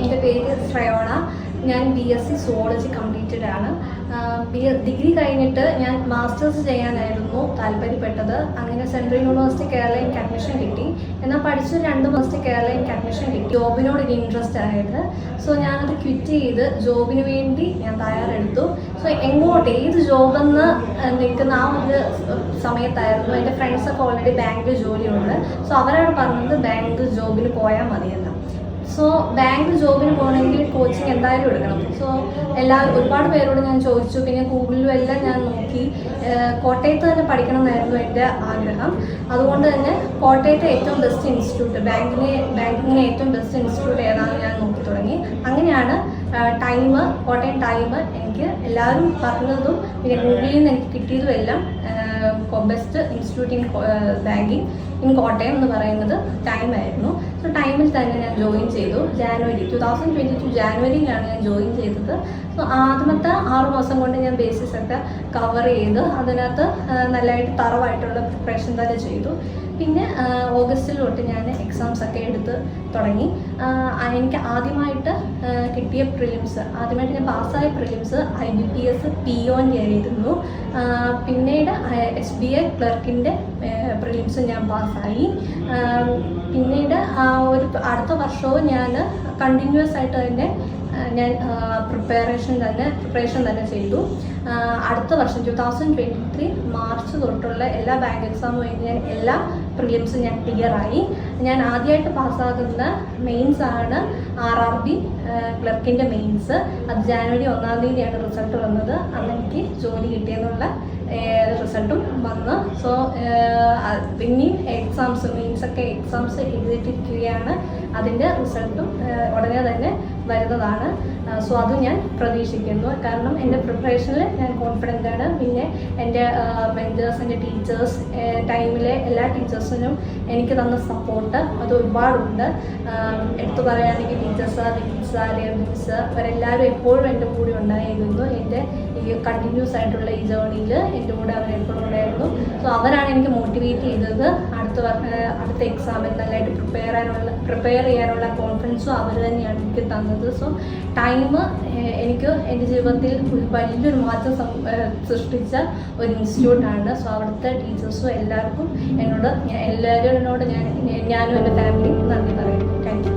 എൻ്റെ പേര് Srayona. ഞാൻ BSc സുവോളജി കംപ്ലീറ്റഡ് ആണ്. ഡിഗ്രി കഴിഞ്ഞിട്ട് ഞാൻ മാസ്റ്റേഴ്സ് ചെയ്യാനായിരുന്നു താല്പര്യപ്പെട്ടത്. അങ്ങനെ സെൻട്രൽ യൂണിവേഴ്സിറ്റി കേരള എനിക്ക് അഡ്മിഷൻ കിട്ടി. എന്നാൽ പഠിച്ച 2 മാസത്തെ കേരള എനിക്ക് അഡ്മിഷൻ കിട്ടി. ജോബിനോട് ഒരു ഇൻട്രസ്റ്റ് ആയത്. സോ ഞാനത് ക്വിറ്റ് ചെയ്ത് ജോബിന് വേണ്ടി ഞാൻ തയ്യാറെടുത്തു. സോ എങ്ങോട്ട് ഏത് ജോബെന്ന് നിൽക്കുന്ന ആ ഒരു സമയത്തായിരുന്നു എൻ്റെ ഫ്രണ്ട്സൊക്കെ ഓൾറെഡി ബാങ്കിൽ ജോലിയുണ്ട്. സോ അവരാണ് പറഞ്ഞത് ബാങ്ക് ജോബിന് പോയാൽ മതിയെന്ന്. സോ ബാങ്ക് ജോബിന് പോകണമെങ്കിൽ കോച്ചിങ് എന്തായാലും എടുക്കണം. സോ ഒരുപാട് പേരോട് ഞാൻ ചോദിച്ചു. പിന്നെ ഗൂഗിളിലും എല്ലാം ഞാൻ നോക്കി. കോട്ടയത്ത് തന്നെ പഠിക്കണം എന്നായിരുന്നു എൻ്റെ ആഗ്രഹം. അതുകൊണ്ട് തന്നെ കോട്ടയത്തെ ഏറ്റവും ബെസ്റ്റ് ഇൻസ്റ്റിറ്റ്യൂട്ട് ബാങ്കിങ്ങിന് ഏറ്റവും ബെസ്റ്റ് ഇൻസ്റ്റിറ്റ്യൂട്ട് ഏതാണെന്ന് ഞാൻ നോക്കി തുടങ്ങി. അങ്ങനെയാണ് കോട്ടയം ടൈം എനിക്ക് എല്ലാവരും പറഞ്ഞതും പിന്നെ ഗൂഗിളിൽ നിന്ന് എനിക്ക് കിട്ടിയതും എല്ലാം best institute in banking in Kottayam എന്ന് പറയുന്നത് ടൈം ആയിരുന്നു. സോ ടൈമിൽ തന്നെ ഞാൻ ജോയിൻ ചെയ്തു. 2022 ജാനുവരിയിലാണ് ഞാൻ ജോയിൻ ചെയ്തത്. സോ ആദ്യമത്തെ 6 മാസം കൊണ്ട് ഞാൻ ബേസിസ് ഒക്കെ കവർ ചെയ്ത് അതിനകത്ത് നല്ലതായിട്ട് തറവായിട്ടുള്ള പ്രിപ്പറേഷൻ തന്നെ ചെയ്തു. പിന്നെ ഓഗസ്റ്റിൽ തൊട്ട് ഞാൻ എക്സാംസ് ഒക്കെ എടുത്ത് തുടങ്ങി. എനിക്ക് ആദ്യമായിട്ട് കിട്ടിയ ആദ്യമായിട്ട് ഞാൻ പാസ്സായ പ്രിലിംസ് IBPS PO ആയിരുന്നു. പിന്നീട് SBI ക്ലർക്കിൻ്റെ പ്രിലിംസ് ഞാൻ പാസ്സായി. പിന്നീട് അടുത്ത വർഷവും ഞാൻ കണ്ടിന്യൂസ് ആയിട്ട് തന്നെ ഞാൻ പ്രിപ്പറേഷൻ തന്നെ ചെയ്തു. അടുത്ത വർഷം 2023 മാർച്ച് തൊട്ടുള്ള എല്ലാ ബാങ്ക് എക്സാമും കഴിഞ്ഞ് ഞാൻ എല്ലാ പ്രിലിംസും ഞാൻ ക്ലിയറായി. ഞാൻ ആദ്യമായിട്ട് പാസ്സാകുന്ന മെയിൻസ് ആണ് RRB ക്ലർക്കിൻ്റെ മെയിൻസ്. അത് ജനുവരി 1-ാം തീയതിയാണ് റിസൾട്ട് വന്നത്. അന്ന് എനിക്ക് ജോലി കിട്ടിയെന്നുള്ള റിസൾട്ടും വന്ന്. സോ പിന്നെയും മെയിൻസൊക്കെ എക്സാംസ് എഴുതിയിരിക്കുകയാണ്. അതിൻ്റെ റിസൾട്ടും ഉടനെ തന്നെ വരുന്നതാണ്. സോ അത് ഞാൻ പ്രതീക്ഷിക്കുന്നു. കാരണം എൻ്റെ പ്രിപ്പറേഷനിൽ ഞാൻ കോൺഫിഡൻ്റ് ആണ്. പിന്നെ എൻ്റെ മെൻറ്റേഴ്സ്, എൻ്റെ ടീച്ചേഴ്സ്, ടൈമിലെ എല്ലാ ടീച്ചേഴ്സിനും എനിക്ക് തന്ന സപ്പോർട്ട് അത് ഒരുപാടുണ്ട്. എടുത്തു പറയുകയാണെങ്കിൽ ടീച്ചേഴ്സ്, അവരെല്ലാവരും എപ്പോഴും എൻ്റെ കൂടെ ഉണ്ടായിരുന്നു. എൻ്റെ ഈ കണ്ടിന്യൂസ് ആയിട്ടുള്ള ഈ ജേർണിയിൽ എൻ്റെ കൂടെ അവരെപ്പോഴും ഉണ്ടായിരുന്നു. സോ അവരാണ് എനിക്ക് മോട്ടിവേറ്റ് ചെയ്തത്. അടുത്ത എക്സാമിൽ നല്ലതായിട്ട് പ്രിപ്പയർ ചെയ്യാനുള്ള കോൺഫിഡൻസും അവർ തന്നെയാണ് എനിക്ക് തന്നത്. സോ ടൈം എനിക്ക് എൻ്റെ ജീവിതത്തിൽ വലിയൊരു മാറ്റം സൃഷ്ടിച്ച ഒരു ഇൻസ്റ്റിറ്റ്യൂട്ടാണ്. സോ അവിടുത്തെ ടീച്ചേഴ്സും എല്ലാവർക്കും ഞാനും എൻ്റെ ഫാമിലിക്കും നന്ദി പറയുന്നു. Thank you.